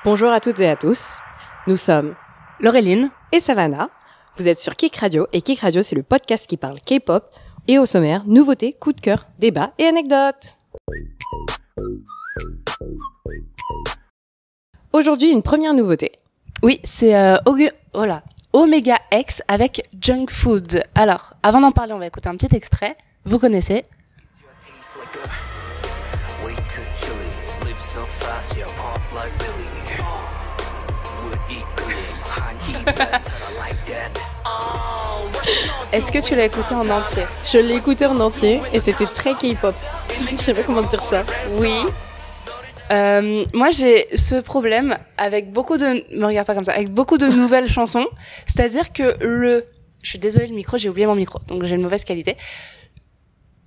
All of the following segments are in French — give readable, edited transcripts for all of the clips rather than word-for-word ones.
Bonjour à toutes et à tous, nous sommes Laureline et Savannah. Vous êtes sur Kik Radio et Kik Radio c'est le podcast qui parle K-pop et au sommaire, nouveautés, coups de cœur, débats et anecdotes. Aujourd'hui, une première nouveauté. Oui, c'est Omega X avec Junk Food. Alors, avant d'en parler, on va écouter un petit extrait. Vous connaissez. Est-ce que tu l'as écouté en entier? Je l'ai écouté en entier et c'était très K-pop. Je sais pas comment dire ça. Oui. Moi, j'ai ce problème avec beaucoup de... Me regarde pas comme ça. Avec beaucoup de nouvelles chansons. C'est-à-dire que Je suis désolée, le micro, j'ai oublié mon micro. Donc, j'ai une mauvaise qualité.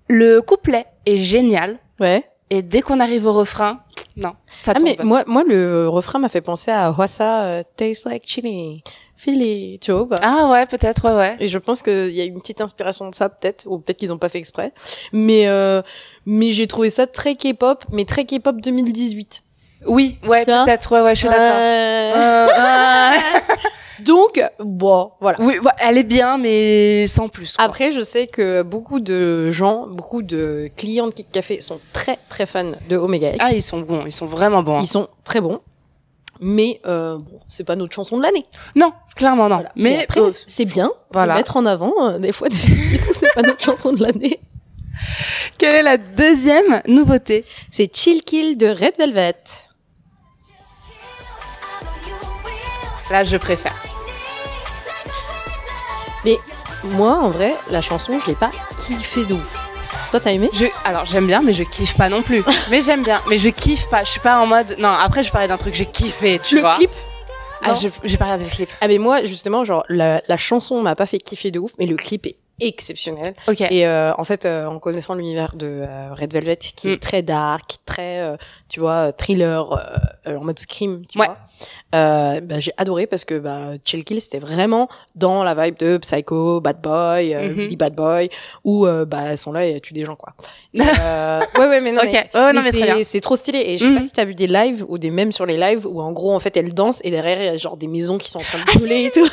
Le couplet est génial. Ouais. Et dès qu'on arrive au refrain, non, ça tombe. Mais moi, le refrain m'a fait penser à Hwasa, Taste Like Chili, Philly, tu vois. Ah ouais, peut-être, ouais. Et je pense qu'il y a une petite inspiration de ça, peut-être, ou peut-être qu'ils ont pas fait exprès. Mais j'ai trouvé ça très K-pop, mais très K-pop 2018. Oui, ouais, peut-être, ouais, je suis d'accord. Donc, bon, voilà. Oui, elle est bien, mais sans plus, quoi. Après, je sais que beaucoup de clients de Kik Café sont très, très fans de Omega X. Ah, ils sont bons, ils sont vraiment bons. Ils sont très bons. Mais, c'est pas notre chanson de l'année. Non, clairement, non. Voilà. Mais après, c'est bien de mettre en avant, des fois, des artistes où c'est pas notre chanson de l'année. Quelle est la deuxième nouveauté? C'est Chill Kill de Red Velvet. Là, je préfère. Mais moi, en vrai, la chanson, je l'ai pas kiffé de ouf. Toi, t'as aimé? Alors, j'aime bien, mais je kiffe pas non plus. Mais j'aime bien, mais je kiffe pas. Je suis pas en mode... Non, après, je parlais d'un truc que j'ai kiffé, tu vois. Le clip? Ah, j'ai pas regardé le clip. Ah, mais moi, justement, genre, la chanson m'a pas fait kiffer de ouf, mais le clip est exceptionnel. Ok. Et en fait, en connaissant l'univers de Red Velvet, qui est très dark, très, tu vois, thriller, en mode scream, tu vois. J'ai adoré parce que Chill Kill, c'était vraiment dans la vibe de Psycho, Bad Boy, Billy Bad Boy, où elles sont là et elles tuent des gens, quoi. Ouais, mais non, okay. mais c'est trop stylé. Et je sais pas si t'as vu des lives ou des mèmes sur les lives où en gros, en fait, elles dansent et derrière, il y a genre des maisons qui sont en train de brûler et tout.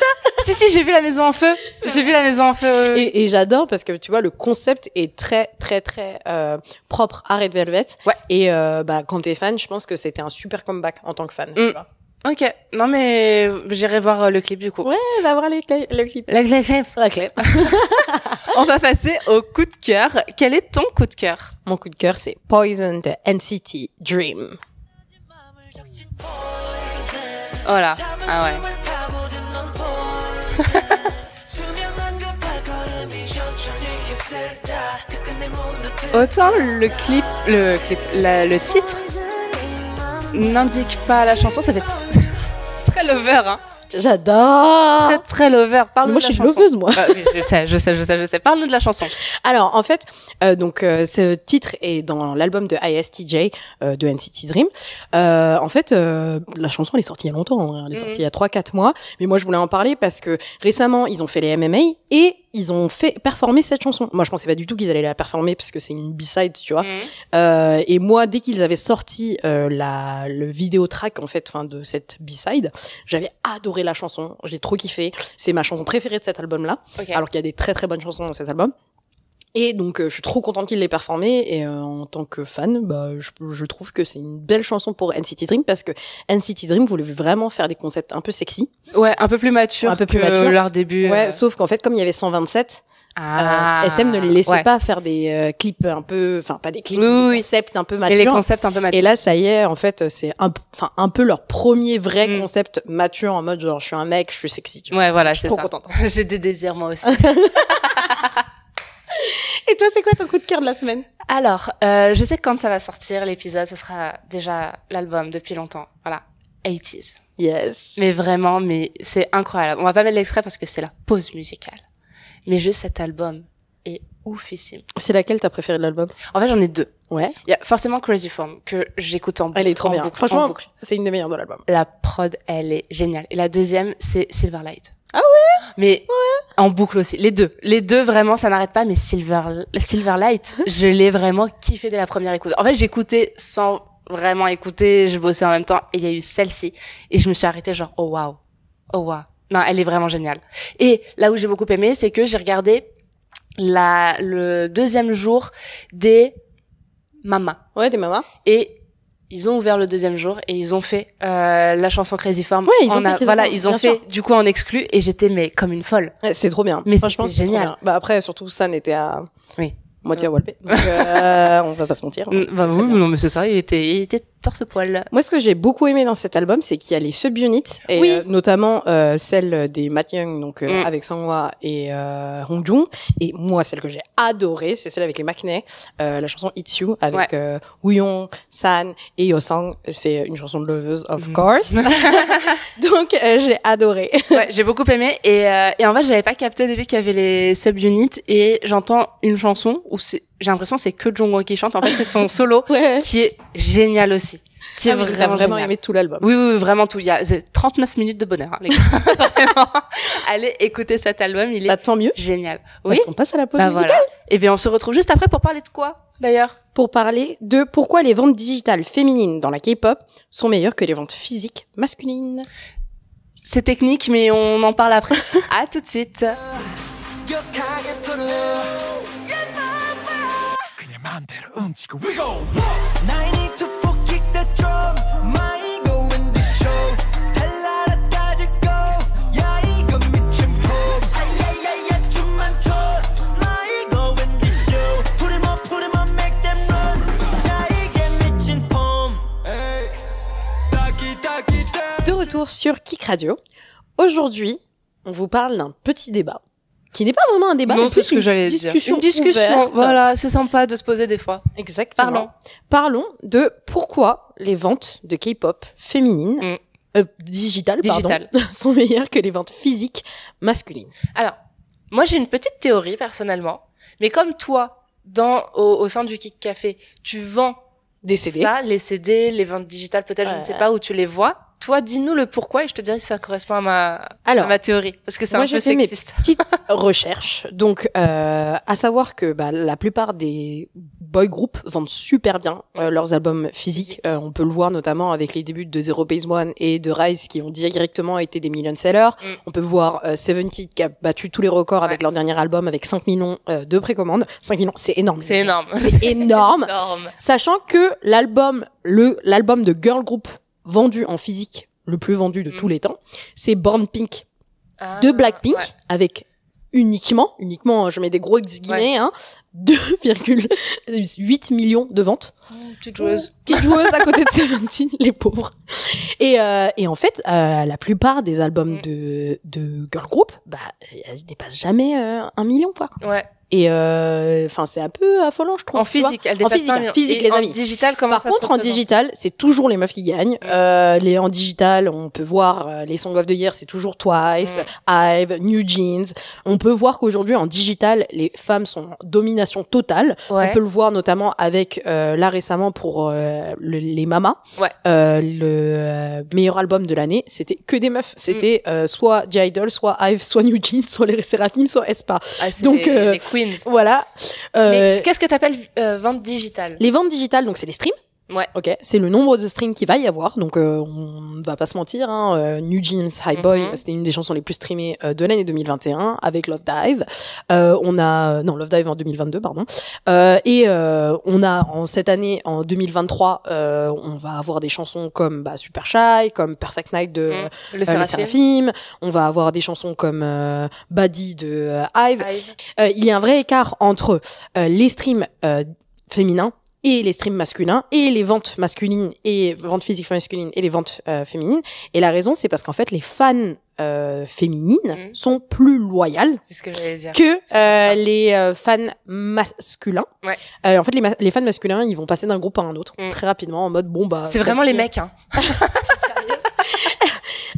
Si, j'ai vu la maison en feu. J'ai vu la maison en feu. Et j'adore parce que tu vois, le concept est très, très, très propre à Red Velvet. Ouais. Et quand t'es fan, je pense que c'était un super comeback en tant que fan. Tu vois. Ok. Non, mais j'irai voir le clip du coup. Ouais, va voir le clip. Le clip. On va passer au coup de cœur. Quel est ton coup de cœur? Mon coup de cœur, c'est Poison de NCT Dream. Oh là. Ah ouais. Autant le titre n'indique pas la chanson, ça fait très lover, hein. J'adore. Très très lover. Parle-nous de la chanson. Moi, je suis loveuse, moi. Oui, je sais. Parle-nous de la chanson. Alors, en fait, ce titre est dans l'album de ISTJ de NCT Dream. En fait, la chanson, elle est sortie il y a longtemps. Hein. Elle est sortie il y a 3-4 mois. Mais moi, je voulais en parler parce que récemment, ils ont fait les MMA et ils ont fait performer cette chanson. Moi, je pensais pas du tout qu'ils allaient la performer parce que c'est une B-side, tu vois. Et moi, dès qu'ils avaient sorti le vidéo track, en fait, de cette B-side, j'avais adoré la chanson. J'ai trop kiffé. C'est ma chanson préférée de cet album-là. Okay. Alors qu'il y a des très très bonnes chansons dans cet album. Et donc, je suis trop contente qu'il l'ait performé. Et en tant que fan, je trouve que c'est une belle chanson pour NCT Dream parce que NCT Dream voulait vraiment faire des concepts un peu sexy. Ouais, un peu plus mature. Leur début. Ouais, sauf qu'en fait, comme il y avait 127, SM ne les laissait pas faire des clips un peu, enfin pas des clips, des concepts un peu matures. Et les concepts un peu matures. Et là, ça y est, en fait, c'est un peu leur premier vrai concept mature en mode genre je suis un mec, je suis sexy. Tu vois. Ouais, voilà, c'est ça. Je suis trop contente. J'ai des désirs moi aussi. Et toi, c'est quoi ton coup de cœur de la semaine? Alors, je sais que quand ça va sortir, l'épisode, ce sera déjà l'album depuis longtemps. Voilà, 80s. Yes. Mais vraiment, c'est incroyable. On va pas mettre l'extrait parce que c'est la pause musicale. Mais juste cet album est oufissime. C'est laquelle t'as préférée de l'album? En fait, j'en ai deux. Ouais. Il y a forcément Crazy Form que j'écoute en boucle. Elle est trop bien. Boucle, franchement, c'est une des meilleures de l'album. La prod, elle est géniale. Et la deuxième, c'est Silverlight. Ah ouais? Mais en boucle aussi. Les deux vraiment, ça n'arrête pas. Mais Silverlight, je l'ai vraiment kiffé dès la première écoute. En fait, j'écoutais sans vraiment écouter, je bossais en même temps, et il y a eu celle-ci, et je me suis arrêtée genre, oh waouh. Non, elle est vraiment géniale. Et là où j'ai beaucoup aimé, c'est que j'ai regardé le deuxième jour des Mamas. Ouais, des Mamas. Et ils ont ouvert le deuxième jour et ils ont fait la chanson Crazy Form. Ouais, ils ont fait voilà, ils ont fait du coup en exclu et j'étais mais comme une folle. Ouais, c'est trop bien. Mais franchement, c'était génial. Bah après, surtout ça n'était à moitié à Walpé. Donc on va pas se mentir. Bah oui, non mais c'est ça, il était torse-poil. Moi, ce que j'ai beaucoup aimé dans cet album, c'est qu'il y a les subunits, et notamment celle des Matt Young, donc avec Sangwa et Hongjung. Et moi, celle que j'ai adorée, c'est celle avec les Maknae, la chanson It's You, avec Wooyoung, San et Yosang. C'est une chanson de Loveuse, of course. Donc, j'ai adoré. Ouais, j'ai beaucoup aimé. Et en fait, j'avais pas capté au début qu'il y avait les subunits. Et j'entends une chanson où j'ai l'impression que c'est que Jongwon qui chante. En fait, c'est son solo qui est génial aussi. Qui est vraiment aimé tout l'album. Oui, vraiment tout. Il y a 39 minutes de bonheur, hein, les gars. Vraiment. Allez écouter cet album, il est tant mieux. Génial. Oui. Parce qu'on passe à la pause musicale. Voilà. Et bien, on se retrouve juste après pour parler de quoi, d'ailleurs? Pour parler de pourquoi les ventes digitales féminines dans la K-pop sont meilleures que les ventes physiques masculines. C'est technique, mais on en parle après. À tout de suite. De retour sur Kik Radio. Aujourd'hui, on vous parle d'un petit débat qui n'est pas vraiment un débat, non, c'est ce que j'allais dire. Une discussion. Ouverte. Voilà, c'est sympa de se poser des fois. Exactement. Parlons de pourquoi les ventes de K-pop féminines, digitales, sont meilleures que les ventes physiques masculines. Alors, moi j'ai une petite théorie personnellement, mais comme toi, au sein du Kik Café, tu vends des CD. Ça, les CD, les ventes digitales, peut-être, je ne sais pas où tu les vois. Toi, dis-nous le pourquoi et je te dirai si ça correspond à ma théorie. Parce que c'est un peu sexiste. Moi, j'ai fait mes petites recherches. Donc, à savoir que la plupart des boy groups vendent super bien leurs albums physiques. On peut le voir notamment avec les débuts de Zero Base One et de Rise qui ont directement été des million-sellers. On peut voir Seventeen qui a battu tous les records avec leur dernier album avec 5 millions de précommandes. 5 millions, c'est énorme. C'est énorme. C'est énorme. Sachant que l'album de girl group vendu en physique, le plus vendu de tous les temps, c'est Born Pink de Blackpink, avec uniquement, je mets des gros guillemets, 2,8 millions de ventes. Petite joueuse à côté de Seventeen, les pauvres. Et en fait, la plupart des albums de girl group, elles dépassent jamais 1 million, quoi. Ouais. Et c'est un peu affolant, je trouve. En physique, elle dépasse en physique, les amis. En digital, comment ça se représente ? Par contre, en digital, c'est toujours les meufs qui gagnent. En digital, on peut voir les Song of the Year, c'est toujours Twice, IVE, New Jeans. On peut voir qu'aujourd'hui, en digital, les femmes sont en domination totale. On peut le voir notamment avec là récemment pour les Mamas. Le meilleur album de l'année, c'était que des meufs. C'était soit J-Idol, soit IVE, soit New Jeans, soit les Seraphim, soit aespa. Donc les queens. Voilà. Mais qu'est-ce que t'appelles vente digitale ? Les ventes digitales, donc c'est les streams. Ouais. Ok. C'est le nombre de streams qu'il va y avoir. Donc on ne va pas se mentir. New Jeans, High Boy, c'était une des chansons les plus streamées de l'année 2021 avec Love Dive. Love Dive en 2022, pardon. On a cette année, en 2023, on va avoir des chansons comme Super Shy, comme Perfect Night de le Seraphim. On va avoir des chansons comme Body de IVE. Il y a un vrai écart entre les streams féminins et les streams masculins et les ventes masculines et ventes physiques masculines et les ventes féminines. Et la raison, c'est parce qu'en fait, les fans féminines sont plus loyales que les fans masculins. En fait, les fans masculins, ils vont passer d'un groupe à un autre très rapidement en mode c'est vraiment les mecs, hein.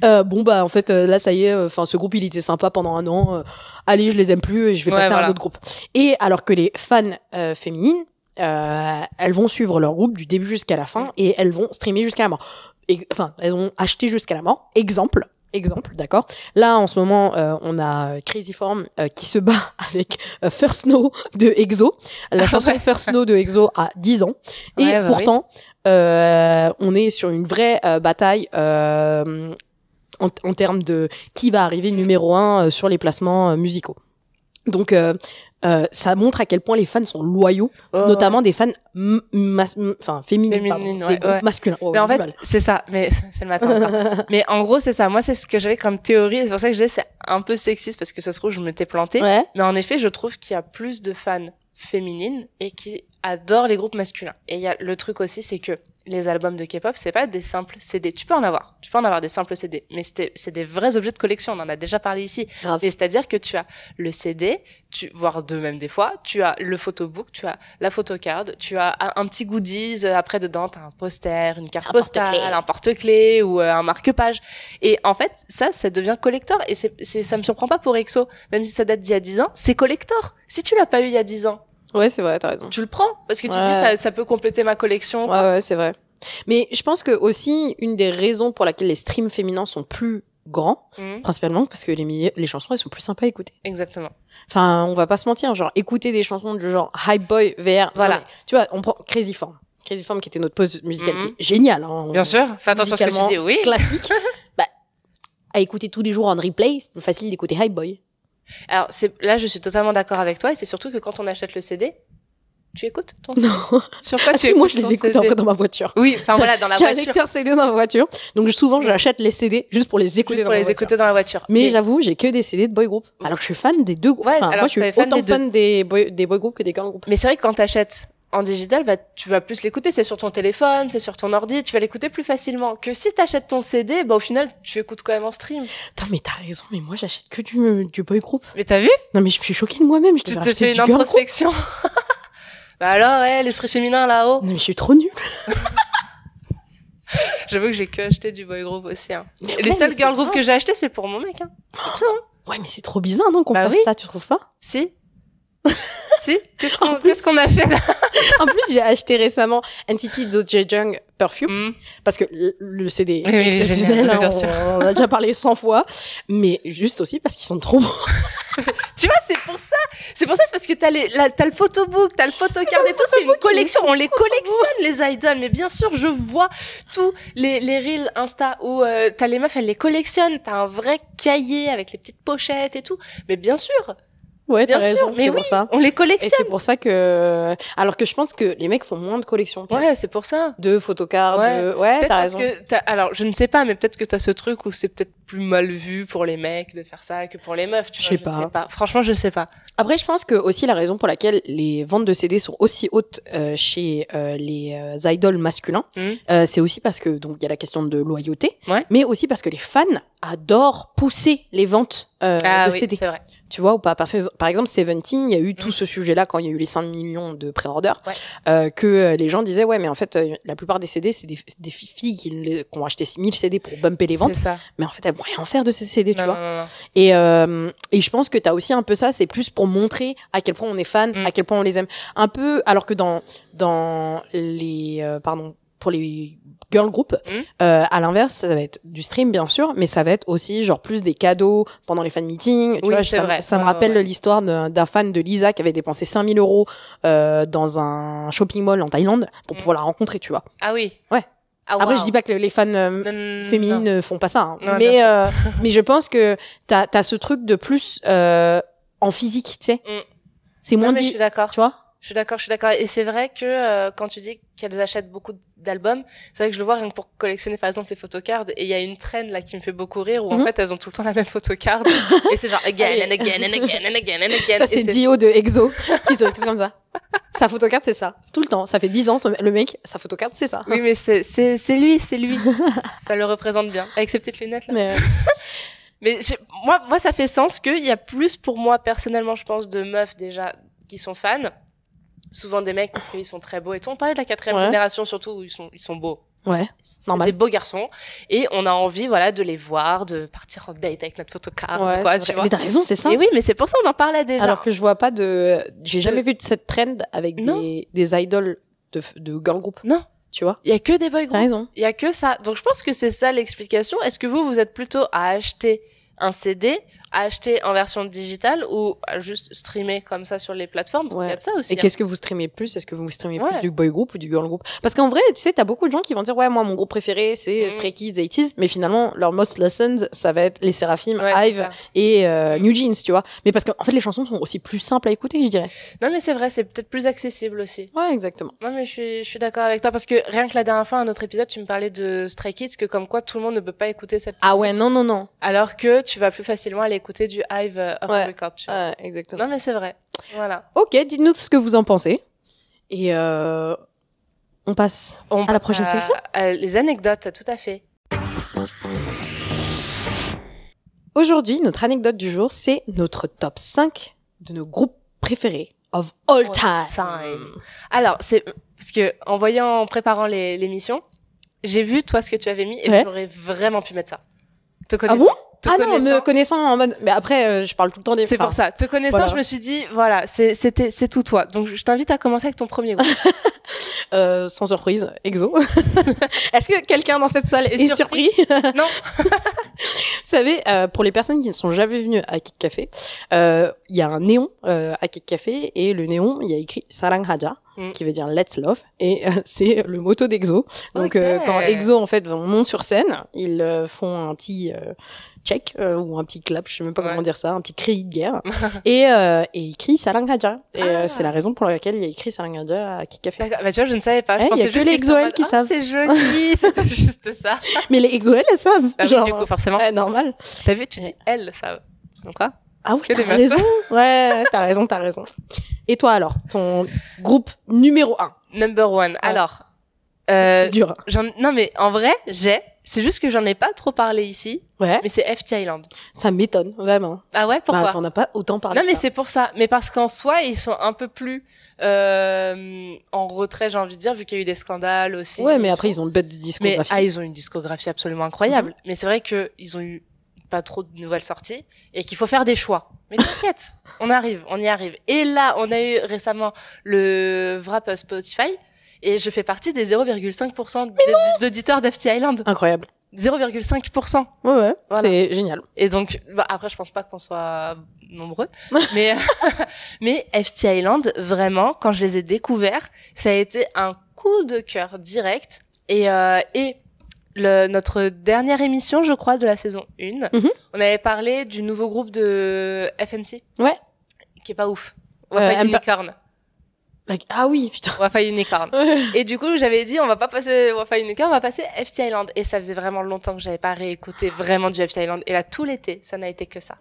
En fait, là, ça y est, ce groupe, il était sympa pendant 1 an. Allez, je les aime plus et je vais passer à un autre groupe. Et alors que les fans féminines, elles vont suivre leur groupe du début jusqu'à la fin et elles vont streamer jusqu'à la mort. Elles vont acheter jusqu'à la mort. Exemple, exemple, d'accord. Là, en ce moment, on a Crazy Form qui se bat avec First Snow de EXO. La chanson First Snow de EXO a 10 ans. Et pourtant, on est sur une vraie bataille en termes de qui va arriver numéro 1 sur les placements musicaux. Donc, ça montre à quel point les fans sont loyaux, notamment des fans féminines, des groupes masculins. Mais en fait, c'est ça. Mais c'est le matin. Mais en gros, c'est ça. Moi, c'est ce que j'avais comme théorie. C'est pour ça que je dis c'est un peu sexiste parce que ça se trouve, je m'étais plantée. Ouais. Mais en effet, je trouve qu'il y a plus de fans féminines et qui adorent les groupes masculins. Et il y a le truc aussi, c'est que les albums de K-pop, c'est pas des simples CD. Tu peux en avoir des simples CD, mais c'est des vrais objets de collection. On en a déjà parlé ici. Et c'est-à-dire que tu as le CD, voire deux même des fois, tu as le photobook, tu as la photocard, tu as un petit goodies, après dedans, t'as un poster, une carte postale, un porte-clés ou un marque-page. Et en fait, ça devient collector. Et ça me surprend pas pour EXO, même si ça date d'il y a 10 ans, c'est collector. Si tu l'as pas eu il y a 10 ans, ouais, c'est vrai, t'as raison. tu le prends parce que tu dis ça peut compléter ma collection. Ouais, c'est vrai. Mais je pense que aussi une des raisons pour laquelle les streams féminins sont plus grands, principalement parce que les chansons elles sont plus sympas à écouter. Exactement. Enfin, on va pas se mentir, genre écouter des chansons du genre Hype Boy VR. Voilà. Ouais, tu vois, on prend Crazy Form qui était notre pause musicale qui est géniale. Hein, bien sûr. Fais attention à ce que tu dis. Oui. Classique. À écouter tous les jours en replay, c'est plus facile d'écouter Hype Boy. Alors là, je suis totalement d'accord avec toi, et c'est surtout que quand on achète le CD, tu écoutes ton CD? Non. Sur quoi tu écoutes? Moi, je les écoute après dans ma voiture. Oui, enfin voilà, dans la voiture. J'ai un lecteur CD dans ma voiture, donc souvent j'achète les CD juste pour les écouter dans la voiture. Mais j'avoue, j'ai que des CD de boy group. Alors que je suis fan des deux groupes. Ouais, moi, je suis autant fan des boy group que des girl group. Mais c'est vrai que quand t'achètes en digital, tu vas plus l'écouter. C'est sur ton téléphone, c'est sur ton ordi. Tu vas l'écouter plus facilement que si t'achètes ton CD. Au final, tu écoutes quand même en stream. Putain, mais t'as raison. Mais moi, j'achète que du boy group. Mais t'as vu? Non, mais je suis choquée de moi-même. Tu t'es fait une introspection. Bah alors, l'esprit féminin là-haut. Non, mais je suis trop nulle. J'avoue que j'ai que acheté du boy group aussi. Hein. Les seuls girl group que j'ai acheté, c'est pour mon mec. Hein. C'est tout, hein. Ouais, mais c'est trop bizarre, non, qu'on fasse ça, tu trouves pas? Si. Si, qu'est-ce qu'on achète? En plus, j'ai acheté récemment NCT Dojaejang Perfume parce que le CD est exceptionnel, on a déjà parlé 100 fois, mais juste aussi parce qu'ils sont trop beaux. Tu vois, c'est pour ça, c'est parce que t'as le photobook, t'as le photocard et tout, c'est une collection, on les collectionne les idoles, mais bien sûr, je vois tous les reels Insta où t'as les meufs, elles les collectionnent, t'as un vrai cahier avec les petites pochettes et tout, mais bien sûr. Ouais, t'as raison, mais c'est oui, pour ça. On les collectionne. Et c'est pour ça que, alors que je pense que les mecs font moins de collections. Ouais, c'est pour ça. De photocards, t'as raison. Alors, je ne sais pas, mais peut-être que t'as ce truc où c'est peut-être plus mal vu pour les mecs de faire ça que pour les meufs, tu vois. Je sais pas. Franchement, je sais pas. Après, je pense que aussi la raison pour laquelle les ventes de CD sont aussi hautes chez les idoles masculins, c'est aussi parce que donc il y a la question de loyauté, mais aussi parce que les fans adorent pousser les ventes de CD. C'est vrai. Tu vois ou pas? Par exemple, Seventeen, il y a eu tout ce sujet-là quand il y a eu les 5 millions de pré-orders, que les gens disaient mais en fait la plupart des CD c'est des filles qui ont acheté 1000 CD pour bumper les ventes, mais en fait elles vont rien faire de ces CD, tu vois. Non. Et je pense que t'as aussi un peu ça, c'est plus pour montrer à quel point on est fan, à quel point on les aime. Un peu, alors que dans les pour les girl group, à l'inverse, ça va être du stream bien sûr, mais ça va être aussi genre plus des cadeaux pendant les fan meetings. Tu vois, ça me rappelle l'histoire d'un fan de Lisa qui avait dépensé 5000 € dans un shopping mall en Thaïlande pour pouvoir la rencontrer, tu vois. Ah oui. Ouais. Après, je dis pas que les fans féminines ne font pas ça, hein. Non, mais je pense que t'as ce truc de plus en physique, tu sais. C'est moins dit. Je suis d'accord. Tu vois? Je suis d'accord. Et c'est vrai que quand tu dis qu'elles achètent beaucoup d'albums, c'est vrai que je le vois rien que pour collectionner par exemple les photocards. Et il y a une trend là qui me fait beaucoup rire où en fait elles ont tout le temps la même photocard. Et c'est genre again and again and again and again and again. Ça c'est Dio de EXO qui se retrouve comme ça. Sa photocard c'est ça, tout le temps. Ça fait 10 ans, le mec, sa photocard c'est ça. Oui mais c'est lui. Ça le représente bien. Avec ses petites lunettes là. Mais moi ça fait sens qu'il y a plus pour moi personnellement je pense de meufs déjà qui sont fans. Souvent des mecs parce qu'ils sont très beaux et tout. On parlait de la 4e génération surtout où ils sont beaux. Ouais, normal. Des beaux garçons et on a envie de les voir, de partir en date avec notre photocard tu vois. Mais t'as raison, c'est ça. Et oui, mais c'est pour ça on en parlait déjà. Alors que je vois pas j'ai jamais vu de cette trend avec des idoles de girl group. Non. tu vois. Il y a que des boy T'as groups. raison. Il y a que ça. Donc je pense que c'est ça l'explication. Est-ce que vous êtes plutôt à acheter un CD, à acheter en version digitale ou à juste streamer comme ça sur les plateformes? Parce qu'il y a de ça aussi. Et qu'est-ce que vous streamez plus? Est-ce que vous streamez Ouais. plus du boy group ou du girl group? Parce qu'en vrai, tu sais, t'as beaucoup de gens qui vont dire, ouais, moi, mon groupe préféré, c'est Stray Kids, 80s, mais finalement, leur most listened, ça va être les Seraphim, Ouais, c'est Hive ça. et New Jeans, tu vois. Mais parce qu'en fait, les chansons sont aussi plus simples à écouter, je dirais. Non mais c'est vrai, c'est peut-être plus accessible aussi. Ouais, exactement. Non mais je suis d'accord avec toi parce que rien que la dernière fois, un autre épisode, tu me parlais de Stray Kids, que comme quoi tout le monde ne peut pas écouter cette Ah musique. ouais, non. Alors que tu vas plus facilement aller écouter du Hive off Ouais. record. Tu vois. Ouais, exactement. Non mais c'est vrai. Voilà. Ok, dites-nous ce que vous en pensez. Et on passe On à la passe prochaine section. Les anecdotes, tout à fait. Aujourd'hui, notre anecdote du jour, c'est notre top 5 de nos groupes préférés of all time. Alors, c'est parce que en préparant l'émission, j'ai vu toi ce que tu avais mis et Ouais. j'aurais vraiment pu mettre ça. Te Ah connaissant. bon? te Ah non, connaissant. me connaissant en mode... Mais après, je parle tout le temps des... C'est enfin, pour ça. Te connaissant, voilà. je me suis dit, voilà, c'est tout toi. Donc, je t'invite à commencer avec ton premier groupe. sans surprise, EXO. Est-ce que quelqu'un dans cette salle Et est surpris? Non. Vous savez, pour les personnes qui ne sont jamais venues à Kick Café, il y a un néon à Kick Café et le néon, il y a écrit Saranghaja, qui veut dire Let's Love, et c'est le motto d'EXO. Donc Ok. quand EXO en fait monte sur scène, ils font un petit check ou un petit clap, je sais même pas Ouais. comment dire ça, un petit cri de guerre, et ils crient Saranghaja. Et c'est la raison pour laquelle il y a écrit Saranghaja à Kick Café. D'accord. Bah, tu vois, je ne savais pas. Je Ouais, pensais y a que juste les qu'ils étaient en EXO-L mode, qui ah, savent. c'est joli. C'était juste ça. Mais les EXO, elles savent. Ah oui, genre, du coup, forcément. ouais, normal. T'as vu, tu dis elles, ça. Donc quoi? Ah oui, Que des t'as meufs. raison. Ouais, t'as raison. Et toi alors, ton groupe numéro 1? Number one. Alors, C'est dur. non mais en vrai, c'est juste que j'en ai pas trop parlé ici, Ouais, mais c'est FT Island. ça m'étonne, vraiment. Ah ouais, pourquoi? Bah, t'en as pas autant parlé Non que mais ça. c'est pour ça. Mais parce qu'en soi, ils sont un peu plus en retrait, j'ai envie de dire, vu qu'il y a eu des scandales aussi. Ouais, mais après, ils ont une bête de Mais discographie. ils ont une discographie absolument incroyable. Mais c'est vrai que ils ont eu pas trop de nouvelles sorties et qu'il faut faire des choix. Mais t'inquiète, on y arrive. Et là, on a eu récemment le wrap Spotify et je fais partie des 0,5% d'auditeurs d'FT Island. Incroyable. 0,5%. Ouais, Voilà. c'est génial. Et donc, bah, après, je pense pas qu'on soit nombreux, mais mais FT Island, vraiment, quand je les ai découverts, ça a été un coup de cœur direct. Et notre dernière émission, je crois, de la saison 1, on avait parlé du nouveau groupe de FNC. Ouais. Qui est pas ouf. Wafa Unicorn. Ah oui, putain. Wafa Unicorn. Et du coup, j'avais dit, on va pas passer Wafa Unicorn, on va passer FT Island. Et ça faisait vraiment longtemps que j'avais pas réécouté vraiment du FT Island. Et là, tout l'été, ça n'a été que ça.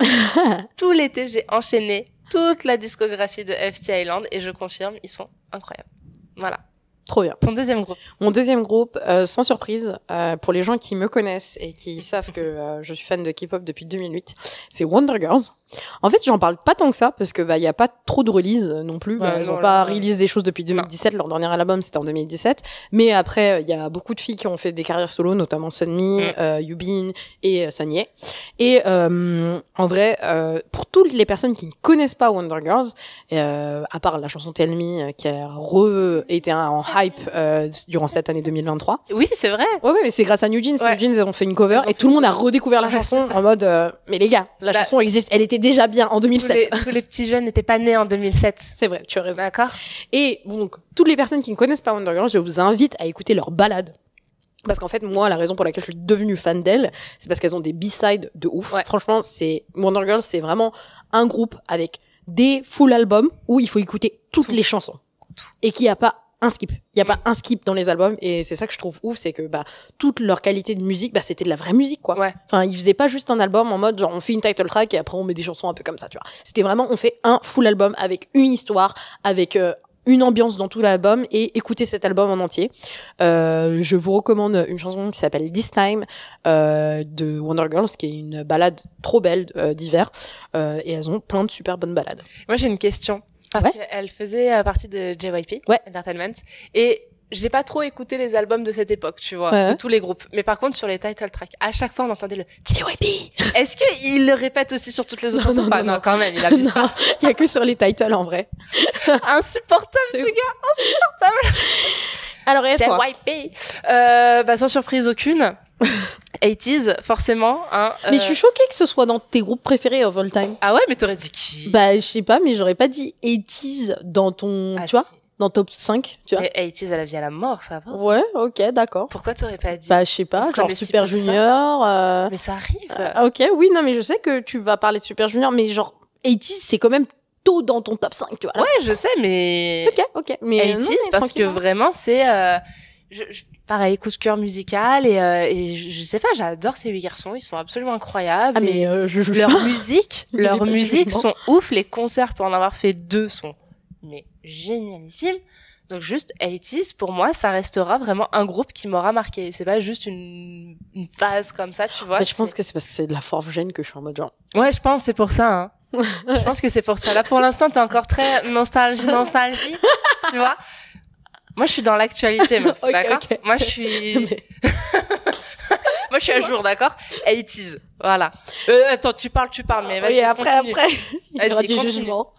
Tout l'été, j'ai enchaîné toute la discographie de FT Island et je confirme, ils sont incroyables. Voilà. Trop bien. Ton deuxième groupe. Mon deuxième groupe, sans surprise, pour les gens qui me connaissent et qui savent que je suis fan de K-pop depuis 2008, c'est Wonder Girls. En fait, j'en parle pas tant que ça parce que y a pas trop de release non plus. Ouais, Ils non, ont pas là, release des choses depuis 2017. Leur dernier album c'était en 2017. Mais après, il y a beaucoup de filles qui ont fait des carrières solo, notamment Sunmi, Yubin et Sunye. Et en vrai, pour toutes les personnes qui ne connaissent pas Wonder Girls, à part la chanson Tell Me qui a été en hype durant cette année 2023. Oui, c'est vrai. Ouais, mais c'est grâce à New Jeans. Ouais. New Jeans, elles ont fait une cover Elles ont et tout le monde a redécouvert la Ouais, chanson c'est ça. en mode mais les gars, la Bah, chanson existe, elle était déjà bien en 2007. Tous les petits jeunes n'étaient pas nés en 2007. C'est vrai, tu as raison. D'accord? Et donc, toutes les personnes qui ne connaissent pas Wonder Girls, je vous invite à écouter leurs ballades. Parce qu'en fait, moi, la raison pour laquelle je suis devenue fan d'elles, c'est parce qu'elles ont des B-sides de ouf. Ouais. Franchement, Wonder Girls, c'est vraiment un groupe avec des full albums où il faut écouter toutes les chansons. Et qu'il n'y a pas un skip. Il y a pas un skip dans les albums et c'est ça que je trouve ouf, c'est que toute leur qualité de musique, c'était de la vraie musique quoi. Ouais. Enfin, ils faisaient pas juste un album en mode genre on fait une title track et après on met des chansons un peu comme ça, tu vois. C'était vraiment on fait un full album avec une histoire, avec une ambiance dans tout l'album et écoutez cet album en entier. Je vous recommande une chanson qui s'appelle This Time de Wonder Girls qui est une ballade trop belle d'hiver et elles ont plein de super bonnes ballades. Moi, j'ai une question. Parce Ouais. qu'elle faisait partie de JYP, Ouais. Entertainment. Et j'ai pas trop écouté les albums de cette époque, tu vois, Ouais. de tous les groupes. Mais par contre, sur les title tracks, à chaque fois, on entendait le JYP. Est-ce qu'il le répète aussi sur toutes les autres Non, chansons? non, Pas, non, non, quand même, il abuse Non, il y a que sur les titles en vrai. pas. Insupportable, ce C'est- gars, insupportable. Alors, et toi? JYP. Bah, sans surprise aucune. 80s, forcément. Hein, Mais je suis choquée que ce soit dans tes groupes préférés of all time. Ah ouais, mais t'aurais dit qui? Bah, je sais pas, mais j'aurais pas dit 80s dans ton, tu vois, dans top 5, tu vois. Mais 80s à la vie à la mort, ça va. Ouais, ok, d'accord. Pourquoi t'aurais pas dit? Bah, je sais pas, genre Super Junior. Mais ça arrive. Ok, oui, non, mais je sais que tu vas parler de Super Junior, mais genre 80s, c'est quand même tôt dans ton top 5, tu vois. Là. Ouais, je sais, mais. Ok. Mais 80s, parce que vraiment, c'est. Pareil, coup de cœur musical et je sais pas, j'adore ces 8 garçons, ils sont absolument incroyables. Ah mais leurs musiques sont ouf, les concerts pour en avoir fait 2 sont mais génialissimes. Donc juste 80s pour moi, ça restera vraiment un groupe qui m'aura marqué. C'est pas juste une phase comme ça, tu vois. En fait, je pense que c'est parce que c'est de la force gêne que je suis en mode genre. Ouais, je pense c'est pour ça. Hein. Je pense que c'est pour ça. Là pour l'instant, t'es encore très nostalgie, tu vois. Moi, je suis dans l'actualité, meuf, okay, d'accord okay. Moi, je suis... Moi, je suis à jour, d'accord 80s, voilà. Attends, tu parles, mais vas-y, oui, après, il y aura du jugement.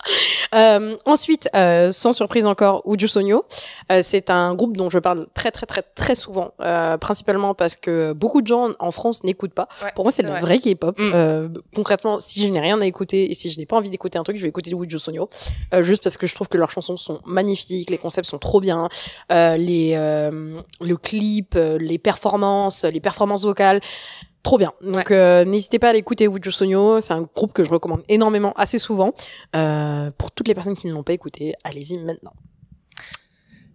Ensuite, sans surprise encore, Uju Sonyo. C'est un groupe dont je parle très souvent, principalement parce que beaucoup de gens en France n'écoutent pas. Ouais, pour moi, c'est de la vraie K-pop. Concrètement, si je n'ai rien à écouter et si je n'ai pas envie d'écouter un truc, je vais écouter Uju Sonyo. Juste parce que je trouve que leurs chansons sont magnifiques, les concepts sont trop bien, le clip, les performances vocales, trop bien. Donc n'hésitez pas à l'écouter, Uju Sonyo, c'est un groupe que je recommande énormément, assez souvent. Pour toutes les personnes qui ne l'ont pas écouté, allez-y maintenant.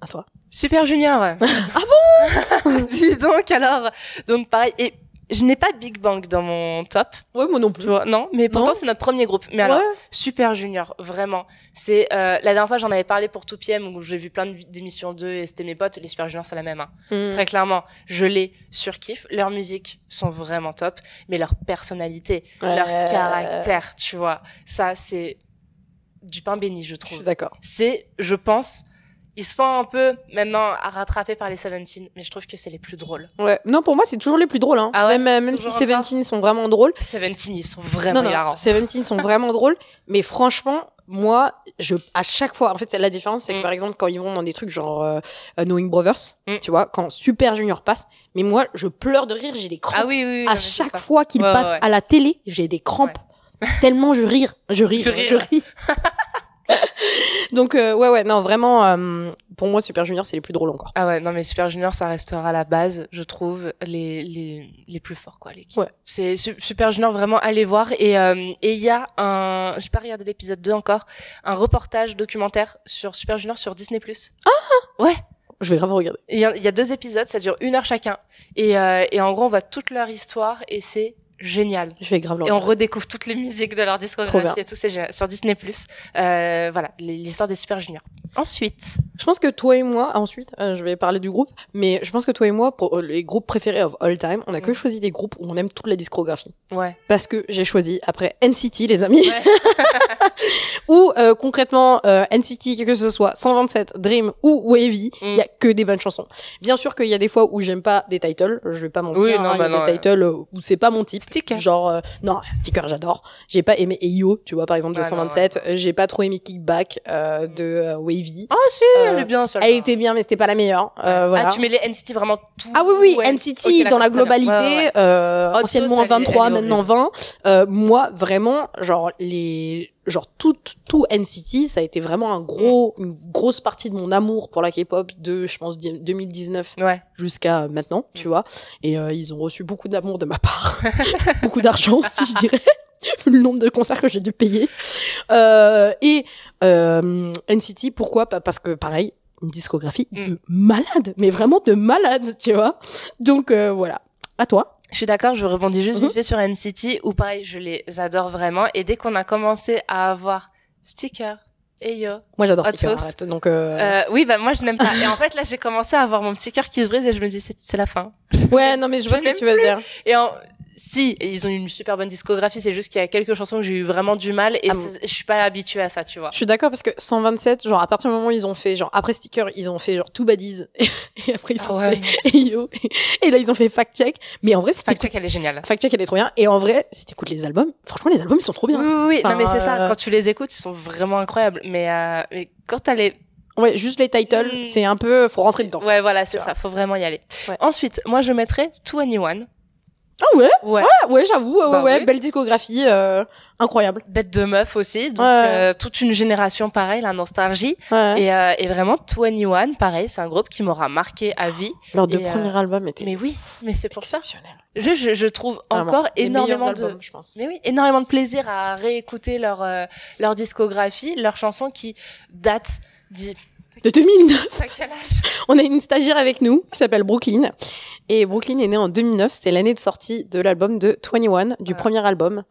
À toi. Super Junior. Ah bon? Dis donc alors. Donc pareil, et je n'ai pas Big Bang dans mon top. Ouais, moi non plus. Tu vois, non, mais pourtant c'est notre premier groupe. Mais alors, Super Junior, vraiment. C'est la dernière fois j'en avais parlé pour 2PM où j'ai vu plein d'émissions d'eux et c'était mes potes. Les Super Junior c'est la même. Hein. Très clairement, je les surkiffe. Leurs musiques sont vraiment top, mais leur personnalité, leur caractère, tu vois, ça c'est du pain béni, je trouve. Je suis d'accord. C'est, je pense. Ils se font un peu maintenant à rattraper par les Seventeen, mais je trouve que c'est les plus drôles. Ouais, non, pour moi c'est toujours les plus drôles. Hein. Ah ouais, même si Seventeen sont vraiment drôles. Seventeen, ils sont vraiment hilarants. Seventeen sont vraiment drôles, mais franchement, moi, à chaque fois, en fait, la différence, c'est que par exemple, quand ils vont dans des trucs genre Knowing Brothers, tu vois, quand Super Junior passe, mais moi, je pleure de rire, j'ai des crampes. Ah oui, à chaque fois qu'il passe à la télé, j'ai des crampes. Tellement je ris. Donc non, vraiment pour moi Super Junior c'est les plus drôles encore. Ah ouais, non mais Super Junior ça restera la base, je trouve, les plus forts quoi, l'équipe. Ouais. C'est Super Junior, vraiment allez voir et il y a j'ai pas regardé l'épisode 2 encore, un reportage documentaire sur Super Junior sur Disney+. Ah ouais. Je vais grave regarder. Il y a 2 épisodes, ça dure 1 heure chacun et en gros on voit toute leur histoire et c'est génial. Je vais grave le regarder. Et on redécouvre toutes les musiques de leur discographie et tout, c'est génial. Sur Disney+. Voilà, l'histoire des Super Junior. Ensuite. Je pense que toi et moi, je vais parler du groupe, mais je pense que toi et moi, pour les groupes préférés of all time, on a que choisi des groupes où on aime toute la discographie. Ouais. Parce que j'ai choisi après NCT, les amis. Ouais. Ou concrètement NCT, que ce soit 127, Dream ou Wavy, il y a que des bonnes chansons. Bien sûr qu'il y a des fois où j'aime pas des titles, je vais pas mentir, il y a des titles où c'est pas mon type. Sticker. Genre non, Sticker j'adore. J'ai pas aimé Eyo, tu vois par exemple de 127, j'ai pas trop aimé Kickback de Wavy. Ah si, elle est bien celle-là. Elle était bien mais c'était pas la meilleure. Voilà. Ah, tu mets les NCT vraiment tout. Ah oui, NCT dans la globalité, anciennement 23, maintenant 20. Moi vraiment tout NCT, ça a été vraiment une grosse partie de mon amour pour la K-pop de, je pense, 2019 jusqu'à maintenant, tu vois. Et ils ont reçu beaucoup d'amour de ma part. Beaucoup d'argent aussi, je dirais. Le nombre de concerts que j'ai dû payer. NCT, pourquoi? Parce que, pareil, une discographie de malade, mais vraiment de malade, tu vois. Donc, voilà. À toi. Je suis d'accord, je rebondis juste vite fait sur NCT, où pareil, je les adore vraiment. Et dès qu'on a commencé à avoir Sticker, Eyo, moi j'adore Sticker, arrête, donc oui, bah moi je n'aime pas. Et en fait là, j'ai commencé à avoir mon petit cœur qui se brise et je me dis c'est la fin. Ouais, non mais je vois ce que tu veux dire. Et si, ils ont une super bonne discographie, c'est juste qu'il y a quelques chansons que j'ai eu vraiment du mal et je suis pas habituée à ça, tu vois. Je suis d'accord parce que 127, genre à partir du moment où ils ont fait, genre après Sticker, ils ont fait genre Two Baddies et après ils ont fait Eyo et là ils ont fait Fact Check. Mais en vrai, Fact Check elle est géniale. Fact Check elle est trop bien et en vrai, si t'écoutes les albums, franchement les albums ils sont trop bien. Oui, enfin, non mais c'est ça, quand tu les écoutes, ils sont vraiment incroyables. Mais quand t'as Ouais, juste les titles, c'est un peu, faut rentrer dedans. Ouais, voilà, c'est ça, faut vraiment y aller. Ouais. Ensuite, moi je mettrais 21. Ah ouais? Ouais. Ouais, j'avoue, Bah oui. belle discographie, incroyable. Bête de meuf aussi, donc toute une génération pareil, la nostalgie. Ouais. Et vraiment 21, pareil, c'est un groupe qui m'aura marqué à vie. Leurs deux Et, premiers albums étaient Mais oui, mais c'est pour ça. exceptionnels. Je trouve Vraiment. encore Les énormément meilleurs de albums, je pense. mais oui, énormément de plaisir à réécouter leur discographie, leurs chansons qui datent De 2009. à quel âge? On a une stagiaire avec nous qui s'appelle Brooklyn. Et Brooklyn est née en 2009. C'était l'année de sortie de l'album de 21, du premier album,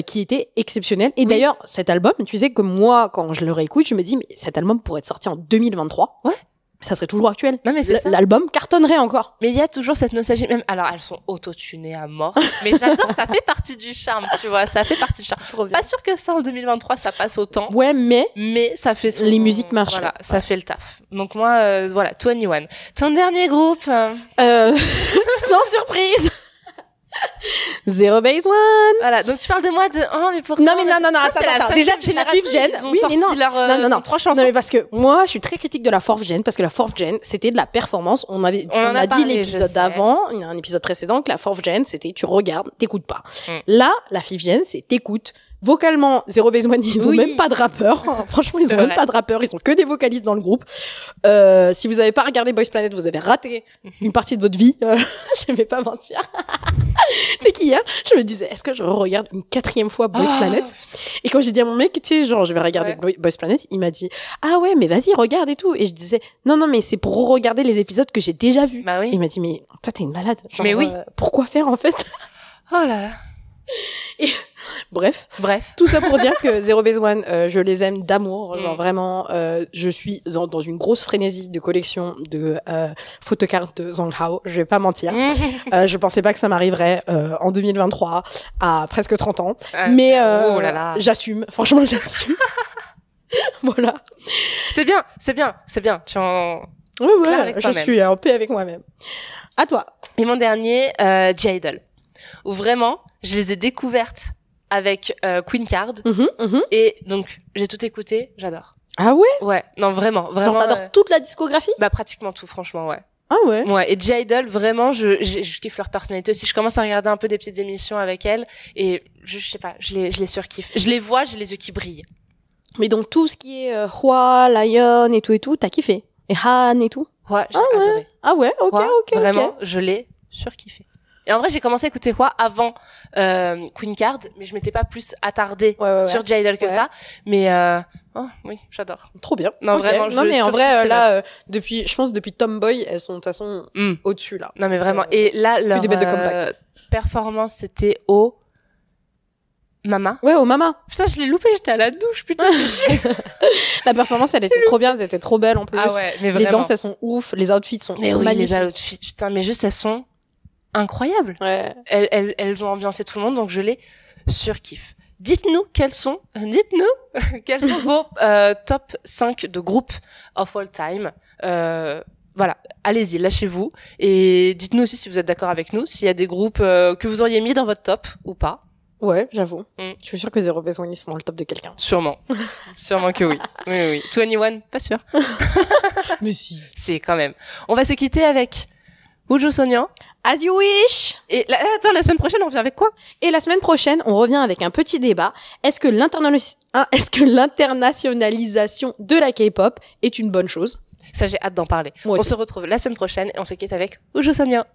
qui était exceptionnel. Et d'ailleurs, cet album, tu sais que moi, quand je le réécoute, je me dis, mais cet album pourrait être sorti en 2023. Ouais. Ça serait toujours actuel. Non mais c'est ça. L'album cartonnerait encore. Mais il y a toujours cette nostalgie, même, alors elles sont auto-tunées à mort, mais j'adore, ça fait partie du charme, tu vois, ça fait partie du charme. Trop bien. Pas sûr que ça en 2023 ça passe autant, Ouais, mais ça fait les musiques marchent. Voilà, ça fait le taf. Donc moi, voilà, 21. Ton dernier groupe sans surprise. Zero Base One. Voilà, donc tu parles de moi Non, mais pourtant... mais non, attends. Déjà, c'est la fifth gen. Ils ont Oui, sorti mais non. leur, 3 chansons. Non, mais parce que moi, je suis très critique de la fourth gen, parce que la fourth gen, c'était de la performance. On en a a dit parlé, l'épisode je sais. d'avant, il y a un épisode précédent, que la fourth gen, c'était tu regardes, t'écoutes pas. Là, la fifth gen, c'est t'écoutes. Vocalement, Zero Base One, ils ont Oui. même pas de rappeur. Franchement, ils C'est ont même vrai. pas de rappeur. Ils ont que des vocalistes dans le groupe. Si vous avez pas regardé Boys Planet, vous avez raté une partie de votre vie. Je vais pas mentir. Tu sais qu'hier, je me disais, est-ce que je regarde une 4e fois Boys Planet? Et quand j'ai dit à mon mec, tu sais, genre, je vais regarder Boys Planet, il m'a dit, ah ouais, mais vas-y, regarde et tout. Et je disais, non, mais c'est pour regarder les épisodes que j'ai déjà vus. Bah oui. Il m'a dit, mais toi, t'es une malade. Genre, Mais oui. Pourquoi faire, en fait? Oh là là. Bref. Tout ça pour dire que Zero Base One, je les aime d'amour. Genre vraiment, je suis dans une grosse frénésie de collection de photocards de Zhang Hao. Je vais pas mentir. Je pensais pas que ça m'arriverait en 2023 à presque 30 ans. Mais oh là là. j'assume. Franchement, j'assume. Voilà. C'est bien. Tu en... Ouais, Claire avec je toi-même. suis en paix avec moi-même. À toi. Et mon dernier, J-Idol. Où vraiment, je les ai découvertes avec Queen Card. Et donc, j'ai tout écouté, j'adore. Ah ouais? Ouais, non, vraiment. Genre, t'adores toute la discographie? Bah, pratiquement tout, franchement, ouais. Ah ouais? Ouais, et J-Idol, vraiment, je kiffe leur personnalité aussi. Je commence à regarder un peu des petites émissions avec elles, et je sais pas, je les surkiffe. Je les vois, j'ai les yeux qui brillent. Mais donc, tout ce qui est Hwa, Lion et tout, t'as kiffé? Et Han et tout? Ouais, j'ai adoré. Ah ouais? Ok, Ouais, ok. Vraiment, je l'ai surkiffé. Et en vrai, j'ai commencé à écouter Hwa avant Queen Card, mais je m'étais pas plus attardée sur J-Idol que ça. Mais oh oui, j'adore. Trop bien. Non, Ok. vraiment, Non, mais en vrai, surkiffe là, je pense depuis Tomboy, elles sont de toute façon au-dessus, là. Non, mais vraiment. Et là, leur des bêtes de comeback. performance, c'était au Mama. Ouais, au Mama. Putain, je l'ai loupé, j'étais à la douche, putain. La performance, elle était trop bien, elles étaient trop belles en plus. Ah ouais, mais Les vraiment. danses, elles sont ouf, les outfits sont Mais oui, magnifiques. les outfits, putain, mais juste, elles sont incroyables. Ouais. Elles ont ambiancé tout le monde, donc je les surkiffe. Dites-nous quels sont vos top 5 de groupes of all time. Voilà, allez-y, lâchez-vous. Et dites-nous aussi si vous êtes d'accord avec nous, s'il y a des groupes que vous auriez mis dans votre top ou pas. Ouais, j'avoue. Je suis sûre que Zero Base One, ils sont dans le top de quelqu'un. Sûrement. Sûrement que oui. Oui. 21, pas sûr. Mais si. Si, quand même. On va se quitter avec Ujo Sonyan. As you wish! Et attends, la semaine prochaine, on revient avec quoi? Et la semaine prochaine, on revient avec un petit débat. Est-ce que l'internationalisation de la K-pop est une bonne chose? Ça, j'ai hâte d'en parler. Moi On aussi. se retrouve la semaine prochaine et on se quitte avec Ujo Sonyan.